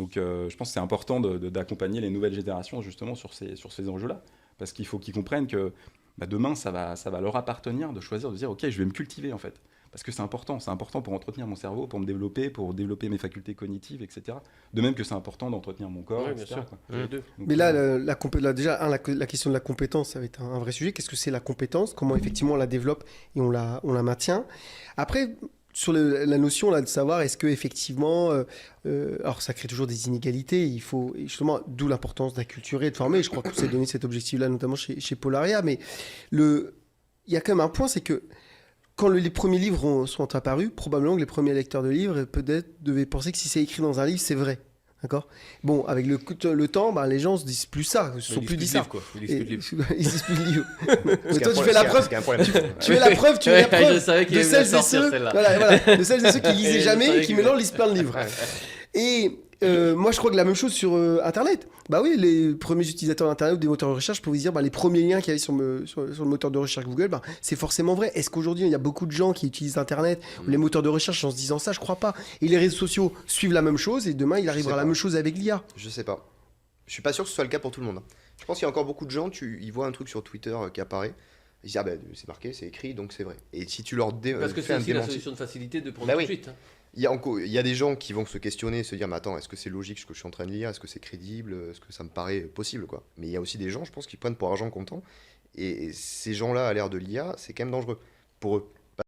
Donc je pense que c'est important d'accompagner les nouvelles générations justement sur ces enjeux-là. Parce qu'il faut qu'ils comprennent que demain, ça va leur appartenir de choisir, de dire, OK, je vais me cultiver en fait. Parce que c'est important pour entretenir mon cerveau, pour me développer, pour développer mes facultés cognitives, etc. De même que c'est important d'entretenir mon corps, Oui, bien etc. sûr. quoi. Les deux. Donc, Mais là, déjà, la question de la compétence, ça va être un vrai sujet. Qu'est-ce que c'est la compétence? Comment effectivement on la développe et on la maintient? Après, sur la notion là, de savoir est-ce que effectivement, alors ça crée toujours des inégalités, il faut, et justement, d'où l'importance d'acculturer et de former. Je crois que vous avez donné cet objectif-là, notamment chez Polaria. Mais il y a quand même un point, c'est que quand les premiers livres sont apparus, probablement que les premiers lecteurs de livres peut-être devaient penser que si c'est écrit dans un livre, c'est vrai. D'accord. Bon, avec le temps, les gens se disent plus ça, se sont plus dit ça. Ils lisent plus de livres. Ils disent plus de livres. Ce Mais qui est toi, un tu fais la preuve. ce qui est un problème. Tu es la preuve, Je savais qu'il de allait me la celles et sortir, ceux, celle-là. voilà, de celles et ceux qui Et lisaient je jamais et savais qui que- maintenant lisent plein de livres. Et moi, je crois que la même chose sur Internet. Bah oui, les premiers utilisateurs d'Internet ou des moteurs de recherche pouvaient dire les premiers liens qu'il y avait sur le moteur de recherche Google, c'est forcément vrai. Est-ce qu'aujourd'hui, il y a beaucoup de gens qui utilisent Internet ou les moteurs de recherche en se disant ça? Je crois pas. Et les réseaux sociaux suivent la même chose et demain, il arrivera la même chose avec l'IA. Je sais pas. Je suis pas sûr que ce soit le cas pour tout le monde, hein. Je pense qu'il y a encore beaucoup de gens, ils voient un truc sur Twitter qui apparaît, ils se disent c'est marqué, c'est écrit, donc c'est vrai. Et si tu leur Parce que fais c'est un aussi la démenti, solution de facilité de prendre Bah tout oui. de suite. Hein. il y a des gens qui vont se questionner, se dire mais attends, est-ce que c'est logique ce que je suis en train de lire, est-ce que c'est crédible, est-ce que ça me paraît possible quoi. Mais il y a aussi des gens, je pense, qui prennent pour argent comptant, et ces gens-là à l'ère de l'IA, c'est quand même dangereux pour eux.